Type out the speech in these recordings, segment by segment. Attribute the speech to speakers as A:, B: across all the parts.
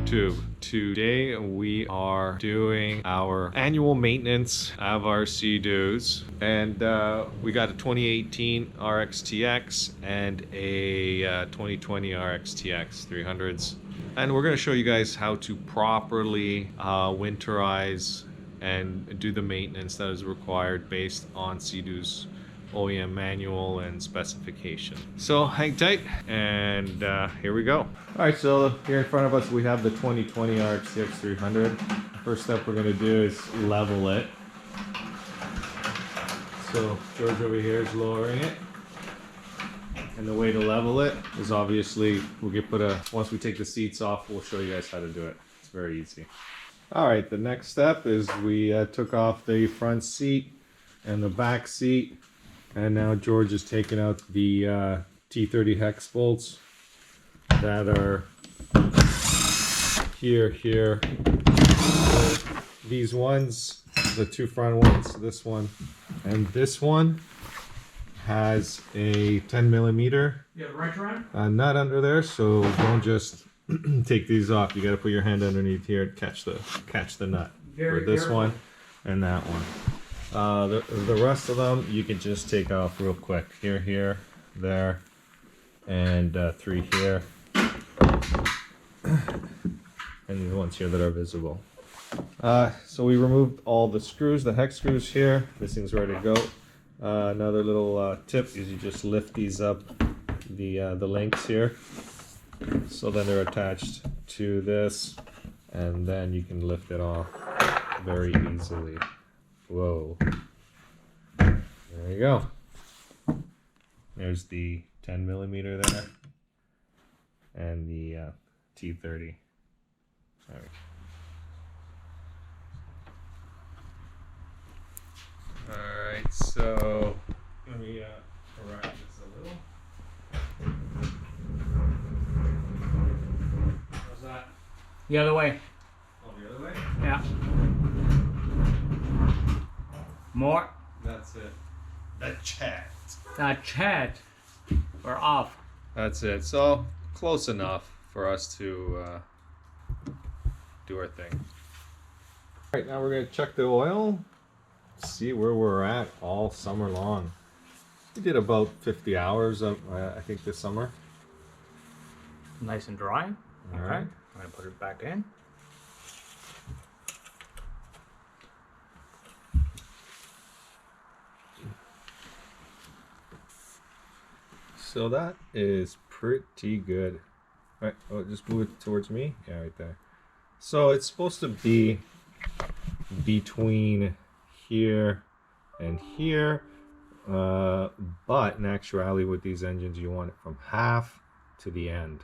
A: YouTube. Today we are doing our annual maintenance of our Sea Doos, and we got a 2018 RXT-X and a 2020 RXT-X 300s, and we're going to show you guys how to properly winterize and do the maintenance that is required based on Sea Doo's OEM manual and specification. So hang tight, and here we go. Alright, so here in front of us we have the 2020 RXT-X 300. First step we're going to do is level it. So George over here is lowering it. And the way to level it is obviously once we take the seats off, we'll show you guys how to do it. It's very easy. Alright, the next step is we took off the front seat and the back seat. And now George is taking out the T30 hex bolts that are here. These ones, the two front ones, this one and this one, has a 10 millimeter nut under there, so don't just take these off. You got to put your hand underneath here and catch the nut. For this one and that one. The rest of them you can just take off real quick. Here, there, and 3 here, and these ones here that are visible. So we removed all the screws, the hex screws here. This thing's ready to go. Another little tip is you just lift these up, the links here, so then they're attached to this, and then you can lift it off very easily. Whoa. There you go. There's the 10 millimeter there. And the T30. All right, so let me correct this a little. How's that?
B: The other way.
A: Oh, the other way?
B: Yeah. More.
A: That's it. The chat.
B: That chat. We're off.
A: That's it. So close enough for us to do our thing. All right, now we're gonna check the oil. See where we're at all summer long. We did about 50 hours of, I think, this summer.
B: Nice and dry.
A: All right.
B: I'm gonna put it back in.
A: So that is pretty good. All right, oh, just move it towards me. Yeah, right there. So it's supposed to be between here and here, but in actuality with these engines you want it from half to the end.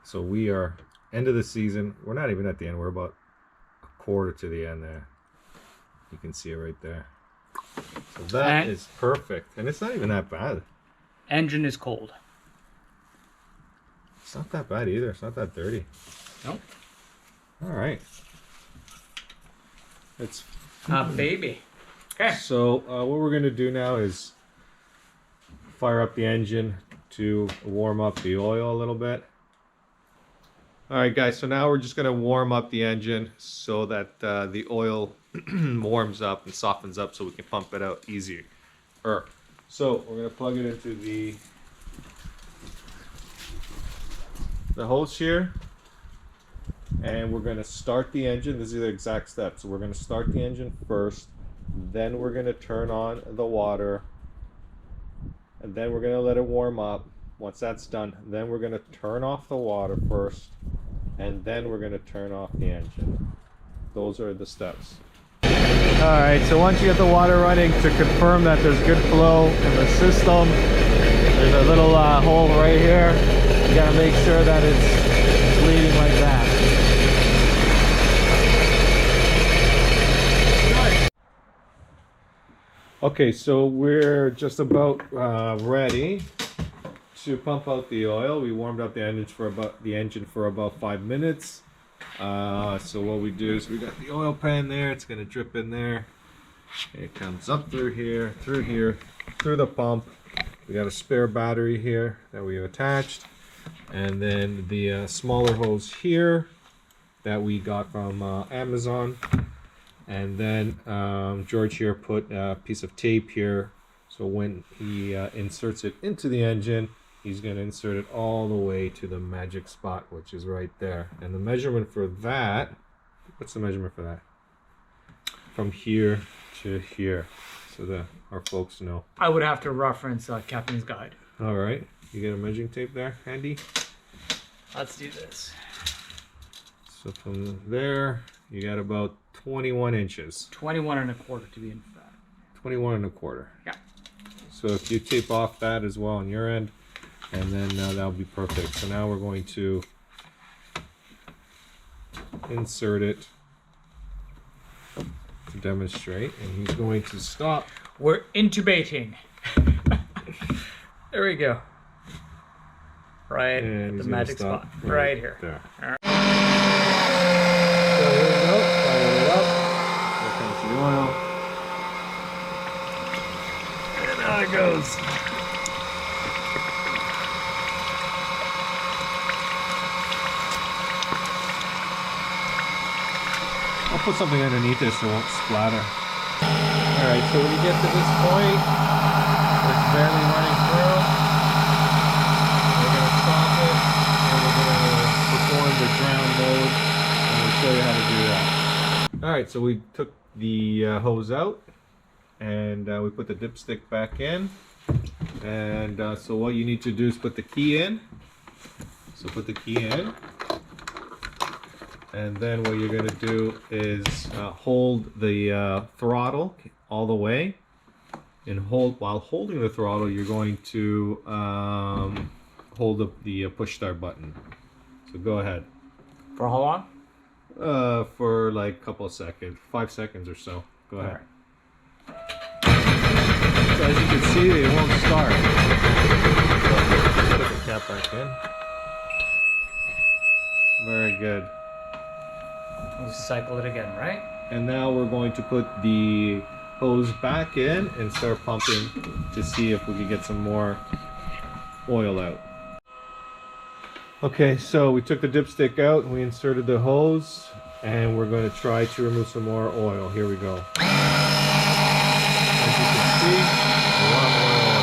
A: So we are end of the season. We're not even at the end. We're about a quarter to the end there. You can see it right there. So that is perfect, and it's not even that bad.
B: Engine is cold.
A: It's not that bad either. It's not that dirty.
B: Nope.
A: All right. It's
B: baby. Okay.
A: So what we're going to do now is fire up the engine to warm up the oil a little bit. All right, guys. So now we're just going to warm up the engine so that the oil warms up and softens up, so we can pump it out easier. So we're going to plug it into the hose here, and we're going to start the engine. This is the exact step. So we're going to start the engine first, then we're going to turn on the water, and then we're going to let it warm up. Once that's done, then we're going to turn off the water first, and then we're going to turn off the engine. Those are the steps. Alright, so once you get the water running, to confirm that there's good flow in the system, there's a little hole right here. You gotta make sure that it's bleeding like that. Okay, so we're just about ready to pump out the oil. We warmed up the engine for about 5 minutes. So what we do is we got the oil pan there. It's gonna drip in there. It comes up through here, through the pump. We got a spare battery here that we have attached. And then the smaller hose here that we got from Amazon. And then George here put a piece of tape here, so when he inserts it into the engine, he's going to insert it all the way to the magic spot, which is right there. And the measurement for that, what's the measurement for that? From here to here, so that our folks know.
B: I would have to reference Captain's Guide.
A: All right, you got a measuring tape there handy?
B: Let's do this.
A: So from there, you got about 21 inches.
B: 21 and a quarter to be in fact.
A: 21 and a quarter.
B: Yeah.
A: So if you tape off that as well on your end, and then that'll be perfect. So now we're going to insert it to demonstrate, and he's going to stop.
B: We're intubating. There we go. Right at the magic spot. Right here.
A: There.
B: All right.
A: So here we go. Fire it up. Here comes the oil. And there it goes. I'll put something underneath this so it won't splatter. Alright, so when you get to this point, it's barely running through. We're going to stop it, and we're going to perform the drown mode, and we'll show you how to do that. Alright, so we took the hose out, and we put the dipstick back in. And so what you need to do is put the key in. So put the key in. And then what you're going to do is hold the throttle all the way, and while holding the throttle, you're going to hold up the push start button. So go ahead.
B: For how long?
A: For like a couple of seconds, 5 seconds or so. Go ahead.
B: Right.
A: So as you can see, it won't start. So put the cap back in. Very good.
B: We'll cycle it again, right?
A: And now we're going to put the hose back in and start pumping to see if we can get some more oil out. Okay, so we took the dipstick out and we inserted the hose, and we're going to try to remove some more oil. Here we go. As you can see, a lot more oil.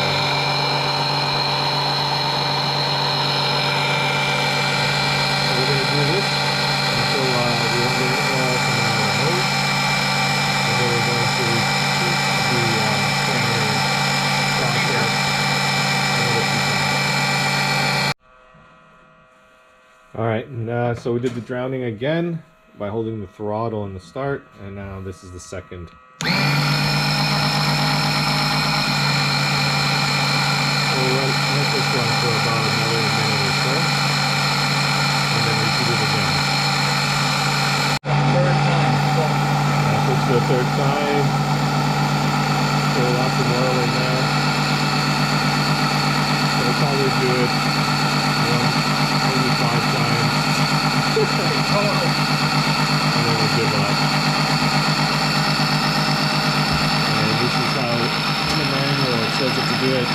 A: So we're going to do this until we have the oil coming out of the hose, and then we're going to repeat the primary process another 2 times. All right, and so we did the drowning again by holding the throttle in the start, and now this is the second. So we'll let this run for about another minute or so, and then repeat it again.
B: Third time.
A: This is the third time. So lots of oil in there. So we'll probably do it maybe 5 times.
B: Total.
A: And then we'll give up. And this is how, in the manual, it says it to do it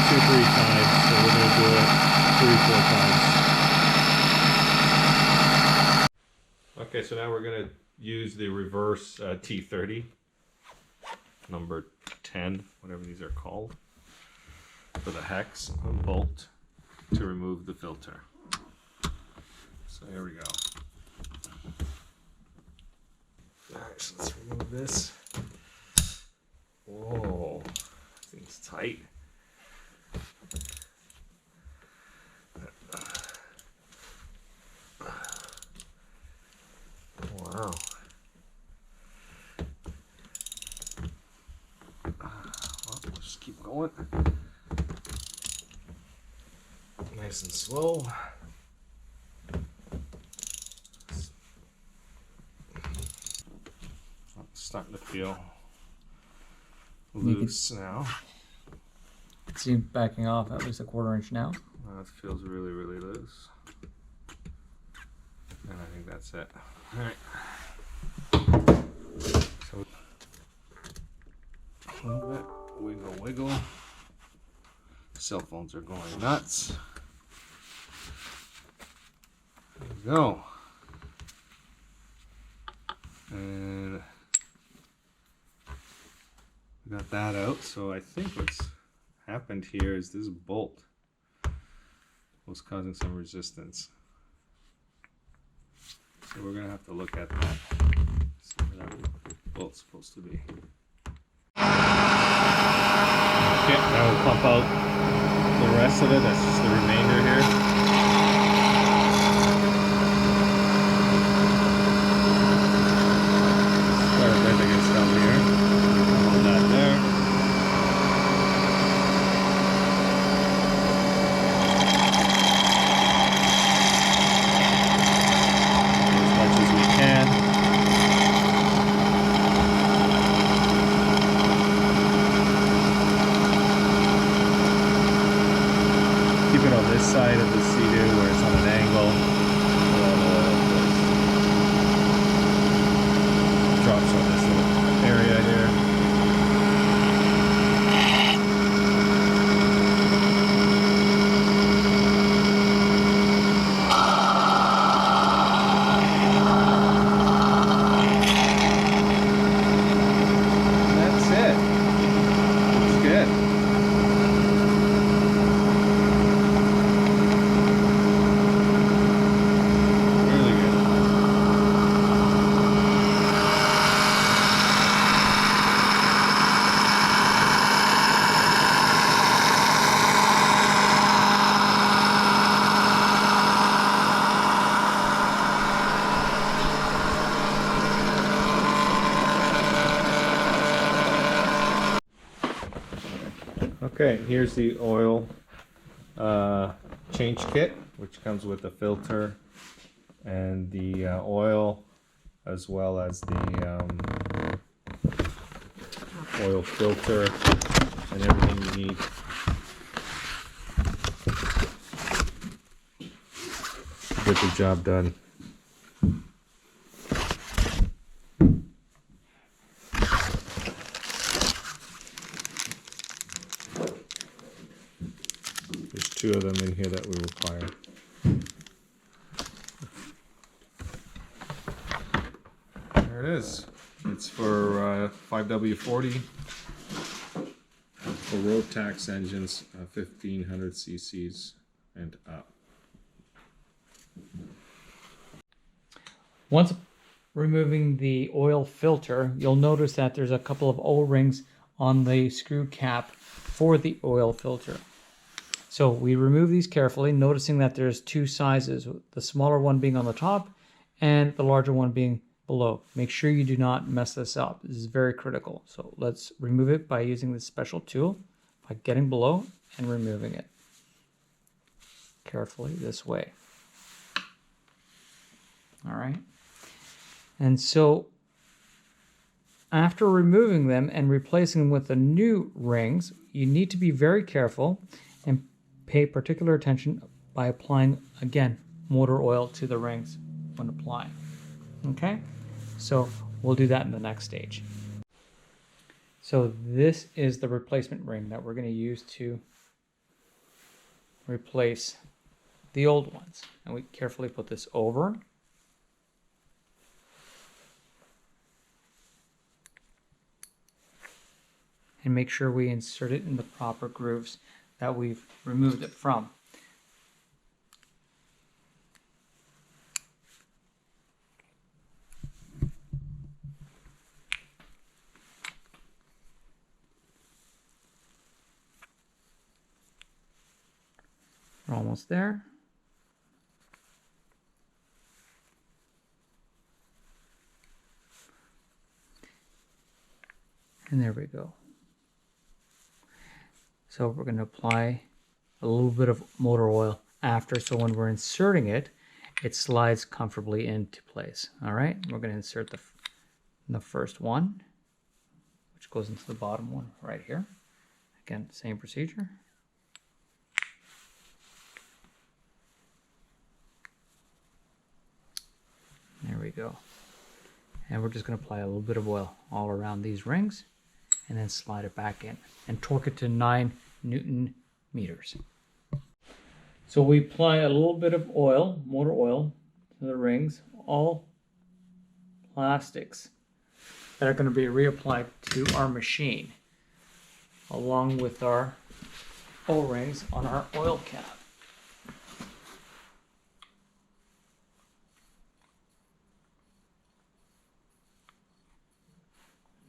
A: 2-3 times. So we're going to do it 3-4 times. Okay, so now we're going to use the reverse T30, number 10, whatever these are called, for the hex bolt to remove the filter. So here we go. Alright, so let's remove this. Whoa, thing's tight. Wow. Well, we'll just keep going. Nice and slow. It's starting to feel loose now.
B: See, backing off at least a 1/4 inch now.
A: It feels really, really loose. And I think that's it. Alright. So, a little bit. Wiggle, wiggle. Cell phones are going nuts. we go. And we got that out. So I think what's happened here is this bolt was causing some resistance. So we're gonna have to look at that. See where that bolt's supposed to be. Okay, now we'll pump out the rest of it. That's just the remainder here. Quite a bit that gets down here. Hold that there. As much as we can. Keep it on this side of the Sea Doo where it's on an angle. Drops on this little area here. That's it. Looks good. Okay, here's the oil change kit, which comes with the filter and the oil, as well as the oil filter and everything you need. Get the job done. There's 2 of them in here that we require. There it is. It's for 5W40 for road tax engines, 1500 cc's and up.
B: Once removing the oil filter, you'll notice that there's a couple of O-rings on the screw cap for the oil filter. So we remove these carefully, noticing that there's 2 sizes, the smaller one being on the top and the larger one being below. Make sure you do not mess this up. This is very critical. So let's remove it by using this special tool, by getting below and removing it carefully this way. All right. And so after removing them and replacing them with the new rings, you need to be very careful and pay particular attention by applying, again, motor oil to the rings when applying. Okay, so we'll do that in the next stage. So this is the replacement ring that we're going to use to replace the old ones. And we carefully put this over. And make sure we insert it in the proper grooves that we've removed it from. We're almost there. And there we go. So we're going to apply a little bit of motor oil after, so when we're inserting it, it slides comfortably into place. All right, we're going to insert the first one, which goes into the bottom one right here. Again, same procedure. There we go. And we're just going to apply a little bit of oil all around these rings and then slide it back in and torque it to 9 Newton meters. So we apply a little bit of oil, motor oil, to the rings, all plastics that are going to be reapplied to our machine, along with our O-rings on our oil cap.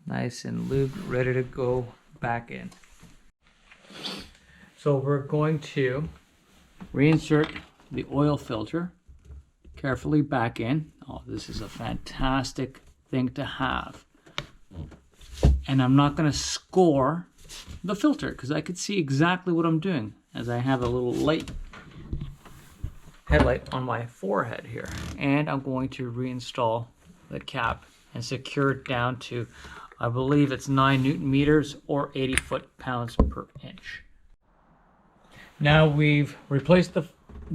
B: Nice and lubed, ready to go back in. So we're going to reinsert the oil filter carefully back in. Oh, this is a fantastic thing to have. And I'm not going to score the filter because I could see exactly what I'm doing as I have a little light headlight on my forehead here. And I'm going to reinstall the cap and secure it down to, I believe it's 9 Newton meters or 80 foot-pounds per inch. Now we've replaced the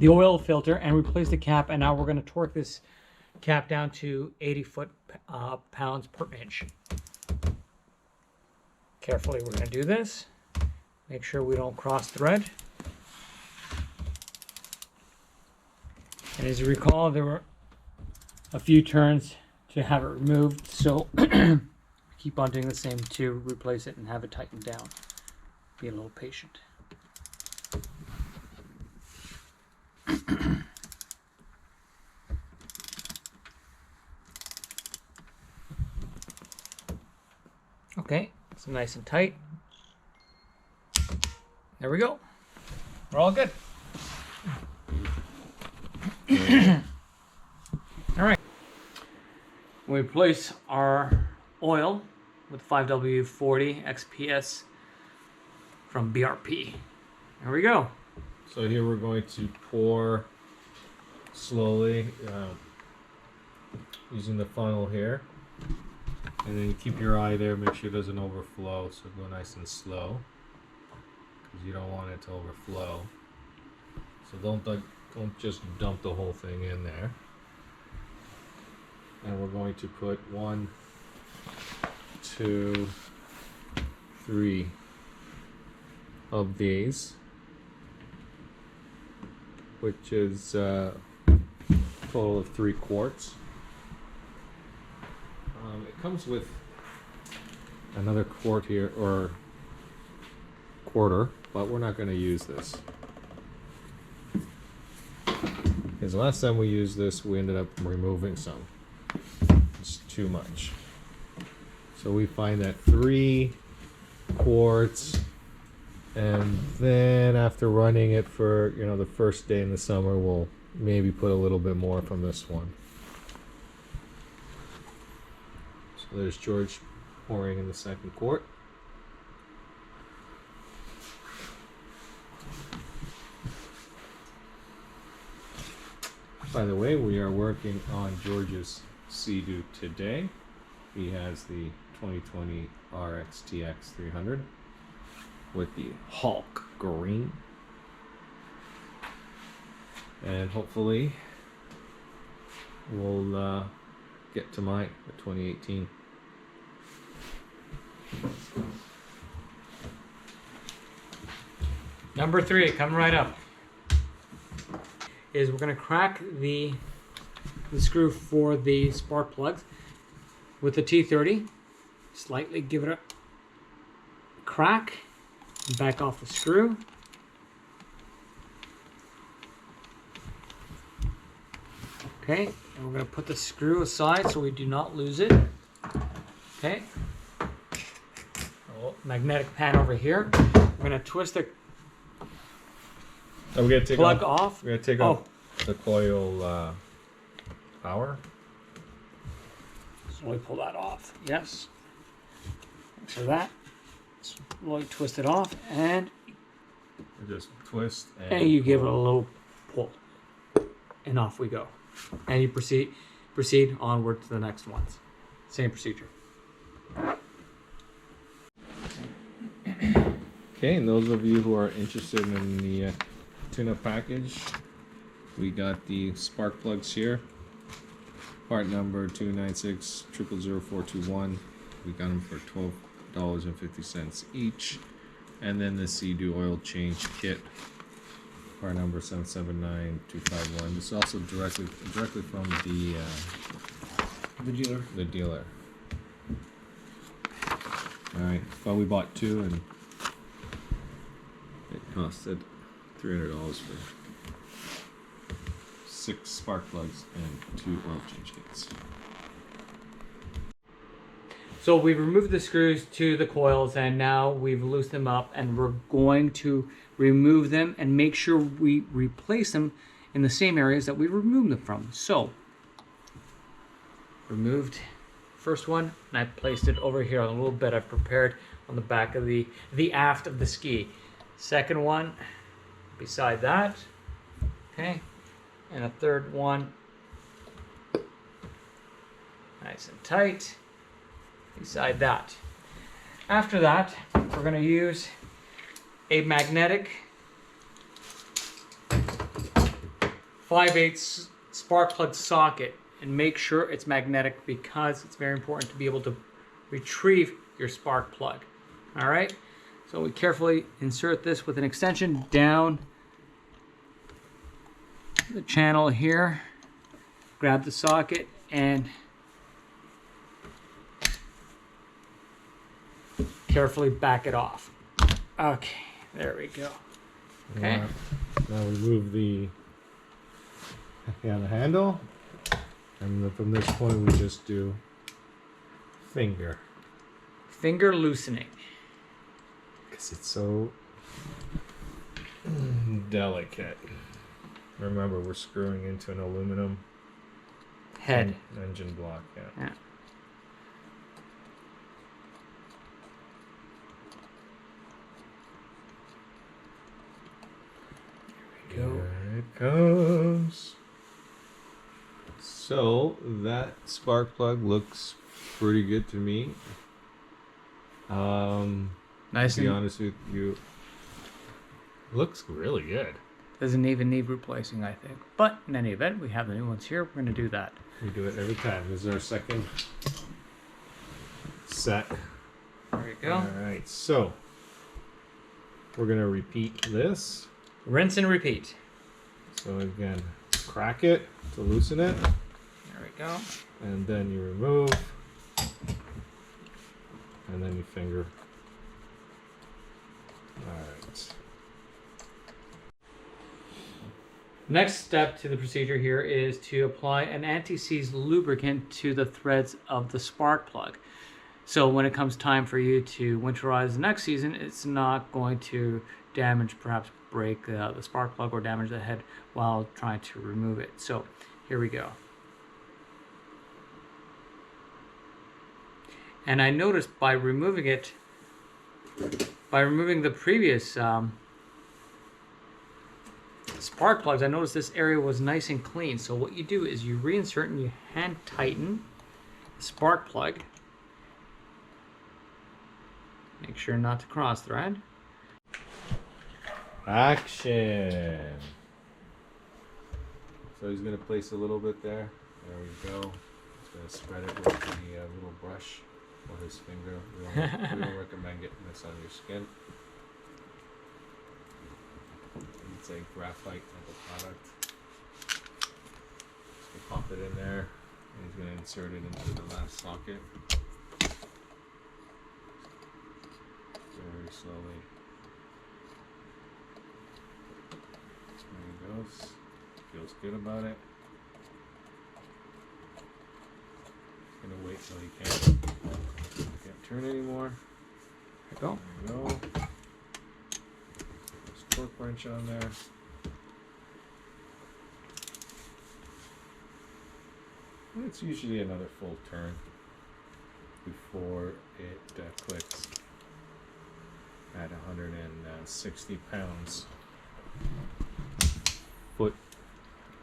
B: oil filter and replaced the cap, and now we're going to torque this cap down to 80 foot-pounds per inch. Carefully we're going to do this. Make sure we don't cross thread. And as you recall, there were a few turns to have it removed, so keep on doing the same to replace it and have it tightened down. Be a little patient. Okay, it's nice and tight. There we go. We're all good. All right. We replace our oil with 5W40 XPS from BRP. There we go.
A: So here we're going to pour slowly using the funnel here. And then you keep your eye there, make sure it doesn't overflow, so go nice and slow, because you don't want it to overflow. So don't just dump the whole thing in there. And we're going to put 1, 2, 3 of these, which is a total of 3 quarts. It comes with another quart here, or quarter, but we're not going to use this. Because the last time we used this, we ended up removing some. It's too much. So we find that 3 quarts, and then after running it for, the first day in the summer, we'll maybe put a little bit more from this one. So there's George pouring in the second quart. By the way, we are working on George's Sea Doo today. He has the 2020 RXT-X 300 with the Hulk green. And hopefully we'll get to the 2018.
B: Number 3, coming right up, is we're going to crack the screw for the spark plugs with the T30. Slightly give it a crack and back off the screw. Okay, and we're going to put the screw aside so we do not lose it. Okay. Magnetic pan over here. We're going to twist the plug off.
A: We're going to take off the coil power.
B: So we pull that off. Yes. So that. Slowly twist it off, and
A: just twist.
B: And you give it a little pull. And off we go. And you proceed onward to the next ones. Same procedure.
A: Okay, and those of you who are interested in the tune-up package, we got the spark plugs here. Part number 296000421. We got them for $12.50 each. And then the Sea Doo oil change kit Part number 779251. This is also directly from
B: The dealer.
A: the dealer. All right, well, we bought two, and it costed $300 for 6 spark plugs and 2 oil change kits.
B: So we've removed the screws to the coils, and now we've loosened them up, and we're going to remove them and make sure we replace them in the same areas that we removed them from. So, removed first one, and I placed it over here on a little bed I've prepared on the back of the aft of the ski. Second one, beside that, okay, and a third one, nice and tight, beside that. After that, we're going to use a magnetic 5/8 spark plug socket, and make sure it's magnetic because it's very important to be able to retrieve your spark plug. All right, so we carefully insert this with an extension down the channel here, grab the socket, and carefully back it off. Okay, there we go. Okay.
A: Now remove the handle, and from this point we just do finger
B: loosening,
A: because it's so delicate. Remember, we're screwing into an aluminum
B: head
A: engine block.
B: Yeah.
A: Here it comes. So that spark plug looks pretty good to me.
B: Nice.
A: To be honest with you, looks really good.
B: Doesn't even need replacing, I think. But in any event, we have the new ones here. We're going to do that.
A: We do it every time. This is our second set.
B: There you go.
A: All right, so we're gonna repeat this.
B: Rinse and repeat.
A: So again, crack it to loosen it,
B: There we go.
A: and then you remove, and then you finger. All right.
B: Next step to the procedure here is to apply an anti-seize lubricant to the threads of the spark plug. So when it comes time for you to winterize the next season, it's not going to damage, perhaps break the spark plug or damage the head while trying to remove it. So here we go. And I noticed by removing it, by removing the previous spark plugs, I noticed this area was nice and clean. So what you do is you reinsert and you hand tighten the spark plug. Make sure not to cross thread.
A: Action. So he's gonna place a little bit there. There we go. He's gonna spread it with the little brush or his finger. We don't recommend getting this on your skin. It's a graphite type of product. So pop it in there, and he's gonna insert it into the last socket. Very slowly. There he goes. Feels good about it. Gonna wait till he can't turn anymore.
B: There you go.
A: There we go. There's a torque wrench on there. And it's usually another full turn before it clicks at 160 pounds. Foot,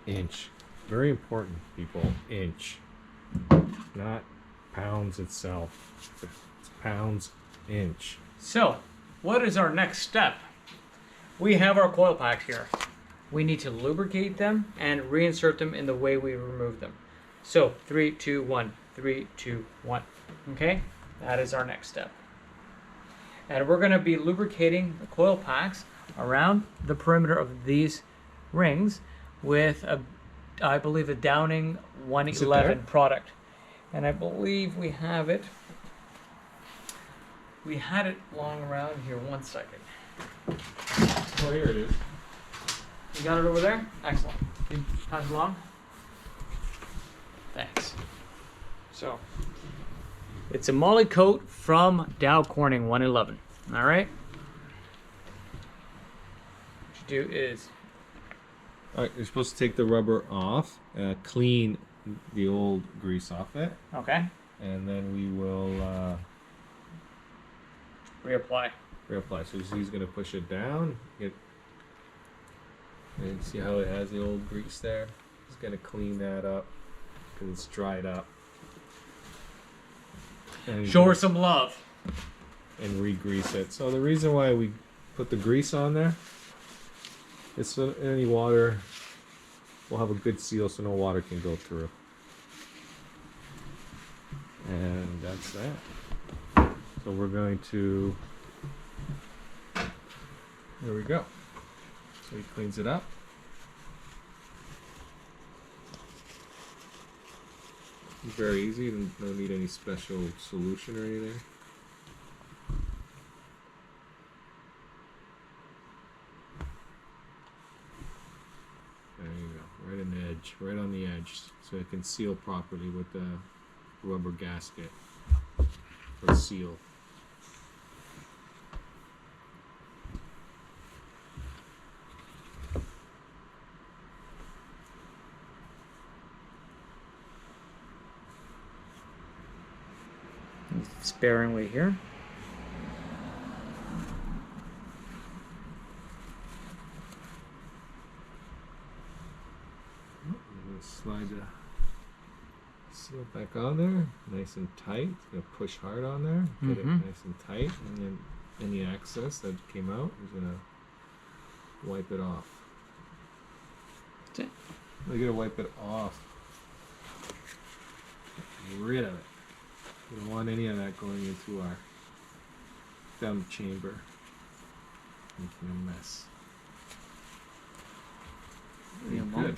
A: inch. Very important, people. Inch. Not pounds itself. It's pounds, inch.
B: So, what is our next step? We have our coil packs here. We need to lubricate them and reinsert them in the way we removed them. So, 3, 2, 1. 3, 2, 1. Okay? That is our next step. And we're going to be lubricating the coil packs around the perimeter of these rings with I believe a Downing 111 product. And I believe we have it. We had it lying around here. 1 second.
A: Oh, here it is.
B: You got it over there? Excellent. You pass it along? Thanks. So, it's a moly coat from Dow Corning 111. All right? What you do is...
A: All right, you're supposed to take the rubber off, clean the old grease off it.
B: Okay.
A: And then we will
B: reapply.
A: So he's going to push it down. And see how it has the old grease there? He's going to clean that up because it's dried up. And
B: show her some love.
A: And re-grease it. So the reason why we put the grease on there is so any water will have a good seal so no water can go through. And that's that. So we're going to, there we go. So he cleans it up. Very easy, don't need any special solution or anything. There you go, right on the edge, right on the edge, so it can seal properly with the rubber gasket or seal.
B: Sparingly here.
A: Slide the seal back on there, nice and tight. Gonna push hard on there, get it nice and tight, and then any excess that came out is gonna wipe it off.
B: That's it.
A: We're gonna wipe it off. Get rid of it. We don't want any of that going into our down the chamber, making a mess. Very good.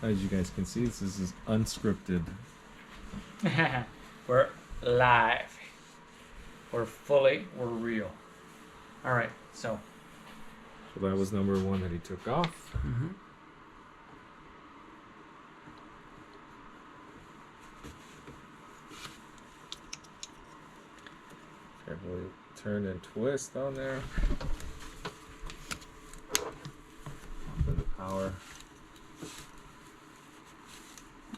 A: As you guys can see, this is unscripted.
B: We're live. We're real. All right, so
A: that was number one that he took off. Carefully turn and twist on there. Open the power.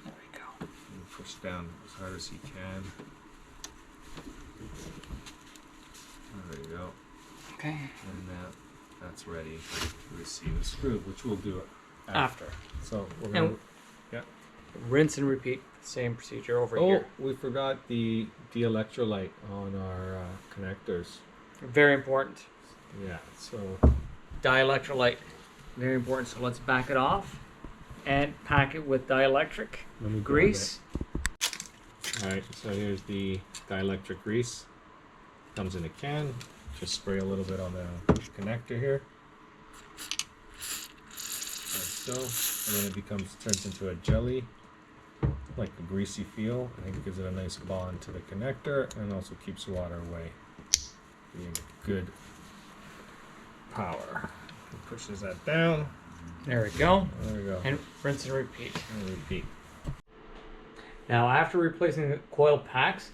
B: there we go.
A: And push down as hard as you can. There you go.
B: Okay.
A: And that's ready to receive a screw, which we'll do
B: After.
A: So we're gonna,
B: rinse and repeat. Same procedure over
A: oh,
B: here.
A: we forgot the electrolyte on our connectors.
B: Very important.
A: Yeah, so
B: Dielectric, very important. So let's back it off and pack it with dielectric grease.
A: Alright, so here's the dielectric grease. Comes in a can. Just spray a little bit on the connector here. Like so. And then it turns into a jelly, like a greasy feel. I think it gives it a nice bond to the connector and also keeps water away. Being good power. It pushes that down.
B: There we go.
A: There we go.
B: And rinse and repeat.
A: And repeat.
B: Now, after replacing the coil packs,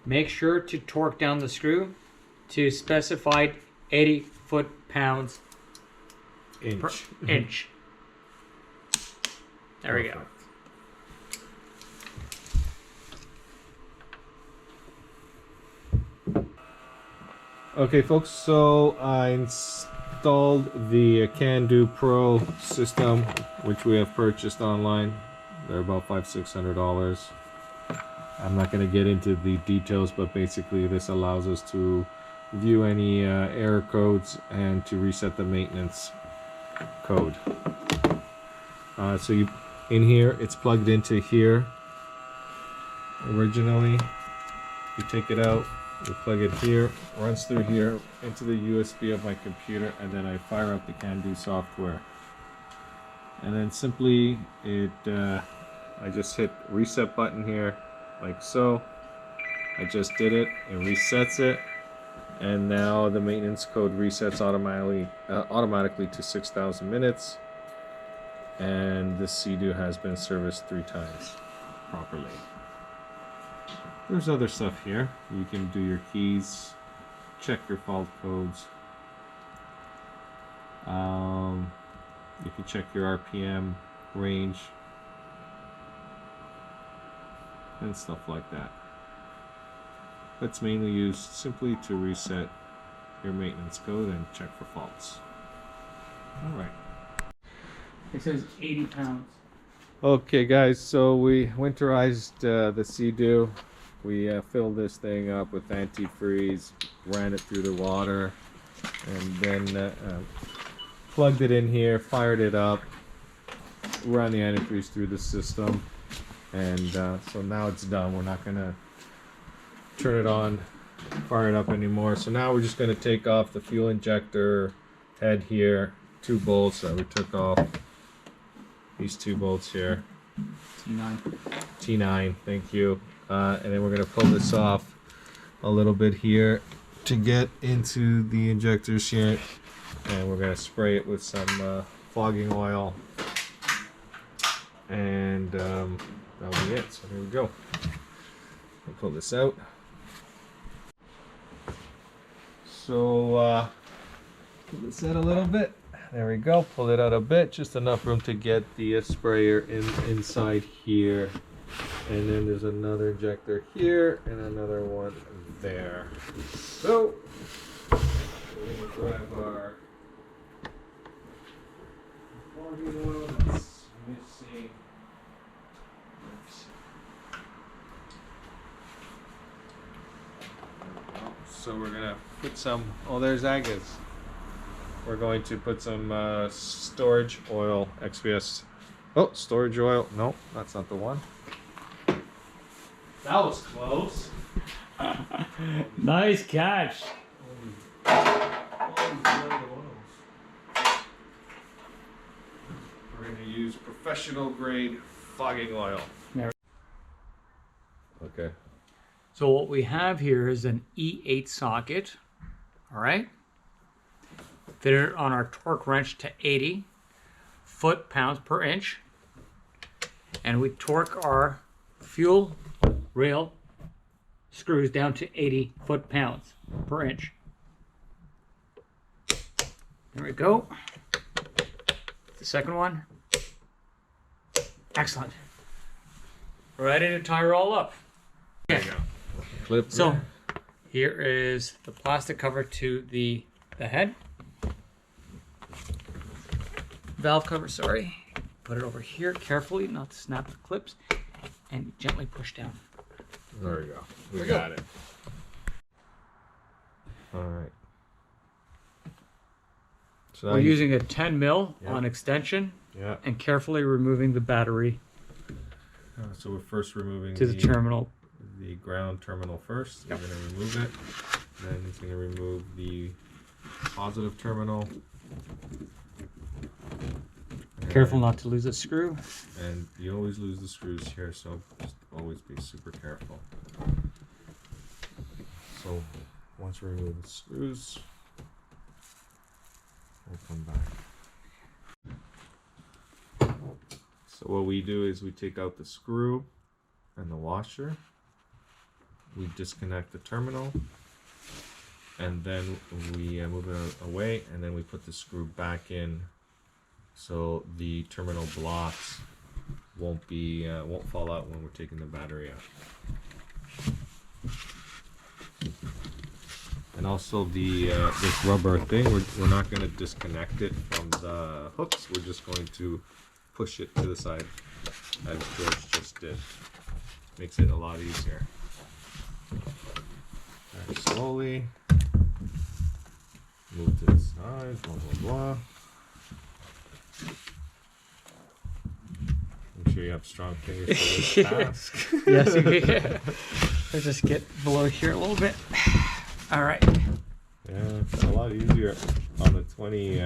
B: make sure to torque down the screw to specified 80 foot-pounds per inch. There we go.
A: Okay, folks, so I installed the Can-Do Pro system, which we have purchased online. They're about $500-600. I'm not going to get into the details, but basically this allows us to view any error codes and to reset the maintenance code. So you, in here, it's plugged into here originally. We take it out, we plug it here, runs through here into the USB of my computer, and then I fire up the CAN-do software. And then simply I just hit reset button here, like so. I just did it, it resets it, and now the maintenance code resets automatically to 6,000 minutes, and this Sea Doo has been serviced 3 times properly. There's other stuff here. You can do your keys, check your fault codes. You can check your RPM range and stuff like that. It's mainly used simply to reset your maintenance code and check for faults. Alright.
B: It says 80 pounds.
A: Okay guys, so we winterized the Sea Doo. We filled this thing up with antifreeze, ran it through the water, and then plugged it in here, fired it up, ran the antifreeze through the system, and so now it's done. We're not gonna turn it on, fire it up anymore. So now we're just gonna take off the fuel injector head here, 2 bolts that we took off. These 2 bolts here. T9, thank you. And then we're gonna pull this off a little bit here to get into the injectors here, and we're gonna spray it with some fogging oil, and that'll be it. So here we go. I'll pull this out. So pull this out a little bit. There we go. Pull it out a bit, just enough room to get the sprayer inside here. And then there's another injector here and another one there. So we're gonna grab our fogging oil that's missing. So we're gonna put some. Oh, there's Agus. We're going to put some storage oil, XPS. Oh, storage oil. No, that's not the one. That was close.
B: Nice catch.
A: We're going to use professional grade fogging oil. Okay.
B: So what we have here is an E8 socket. All right. Fit it on our torque wrench to 80 foot-pounds per inch. And we torque our fuel rail screws down to 80 foot-pounds per inch. There we go. The second one. Excellent. Ready to tie her all up.
A: There you go. Clip.
B: So here is the plastic cover to the head. Valve cover, sorry. Put it over here carefully, not to snap the clips, and gently push down.
A: There we go. We got it. All right. So
B: we're using a 10 mil
A: Yep.
B: on extension,
A: Yeah.
B: and carefully removing the battery
A: So we're first removing
B: to the terminal.
A: The ground terminal first.
B: Yep.
A: We're going to remove it. Then he's going to remove the positive terminal.
B: Careful not to lose a screw.
A: And you always lose the screws here, so just always be super careful. So once we remove the screws, we'll come back. So what we do is we take out the screw and the washer. We disconnect the terminal, and then we move it away, and then we put the screw back in, so the terminal blocks won't fall out when we're taking the battery out. And also this rubber thing, we're not going to disconnect it from the hooks. We're just going to push it to the side, as George just did. Makes it a lot easier. Very slowly move to the side, blah blah blah. Make sure you have strong fingers for this task.
B: Yes, yeah. Let's just get below here a little bit. All right.
A: Yeah, it's a lot easier on the 20.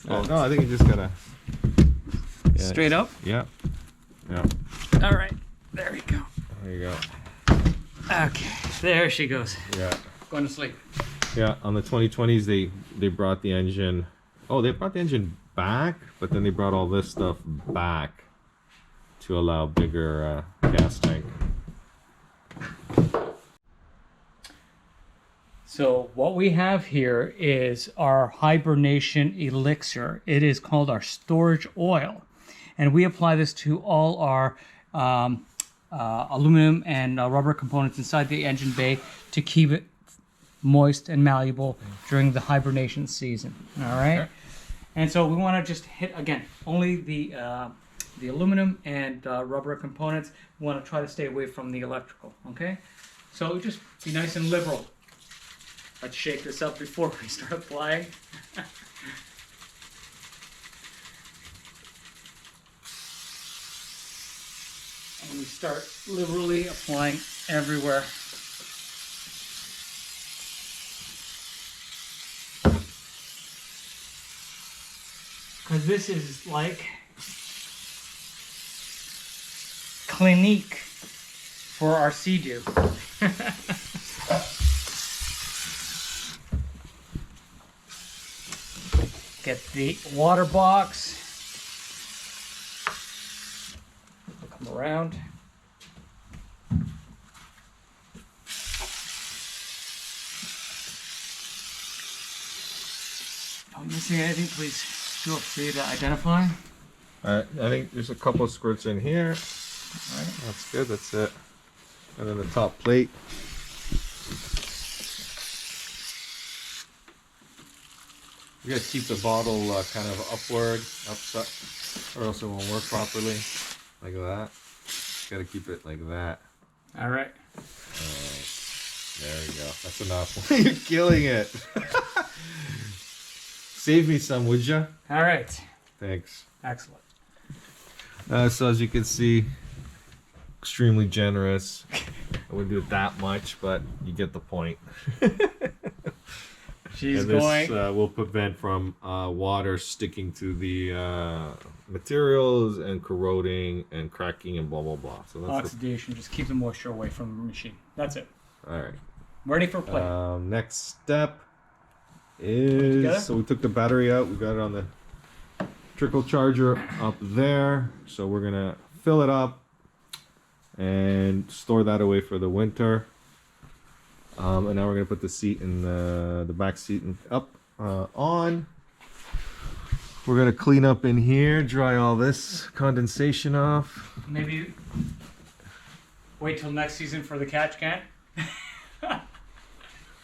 A: No, I think you just gotta
B: straight up.
A: Yeah. Yeah.
B: All right. There we go.
A: There you go.
B: Okay. There she goes.
A: Yeah.
B: Going to sleep.
A: Yeah. On the 2020s, they brought the engine. Oh, they brought the engine back, but then they brought all this stuff back to allow bigger gas tank.
B: So what we have here is our hibernation elixir. It is called our storage oil. And we apply this to all our aluminum and rubber components inside the engine bay to keep it moist and malleable during the hibernation season. All right. Okay. And so we want to just hit, again, only the aluminum and rubber components. We want to try to stay away from the electrical. Okay. So just be nice and liberal. Let's shake this up before we start applying. And we start liberally applying everywhere. Because this is like Clinique for our Sea Doo. Get the water box. Come around. If I'm missing anything, please feel free to identify.
A: Alright, I think there's a couple squirts in here. Alright, that's good, that's it. And then the top plate. You gotta keep the bottle kind of upward, upside, or else it won't work properly. Like that. Gotta keep it like that.
B: Alright.
A: There we go. That's enough. You're killing it. Save me some, would ya?
B: Alright.
A: Thanks.
B: Excellent.
A: So as you can see, extremely generous. I wouldn't do it that much, but you get the point.
B: She's
A: and this
B: going.
A: Will prevent from water sticking to the materials and corroding and cracking and blah blah blah. So that's
B: oxidation. Just keep the moisture away from the machine. That's it.
A: All right.
B: Ready for play.
A: Next step is so we took the battery out. We got it on the trickle charger up there. So we're gonna fill it up and store that away for the winter. And now we're gonna put the seat in the back seat up on. We're gonna clean up in here, dry all this condensation off.
B: Maybe wait till next season for the catch can.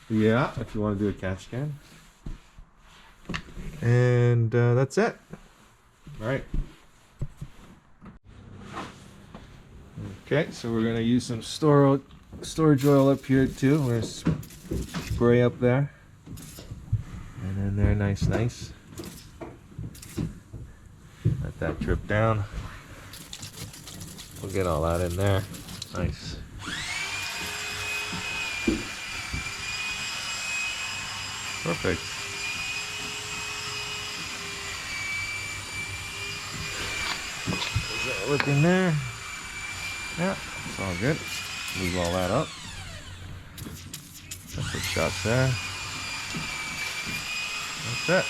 A: Yeah, if you want to do a catch can. And that's it. All right. Okay, so we're gonna use some storage oil up here too. We're gonna spray up there and then there, nice. Let that drip down. We'll get all that in there. Nice. Perfect. Is that looking there? Yeah, it's all good. Move all that up. That's the shots there. That's it.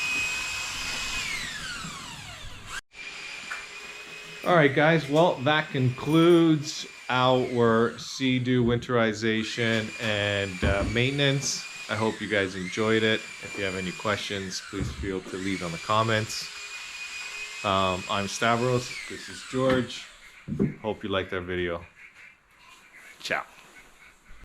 A: Alright guys, well that concludes our Sea Doo winterization and maintenance. I hope you guys enjoyed it. If you have any questions, please feel to leave on the comments. I'm Stavros, this is George. Hope you liked our video. Ciao.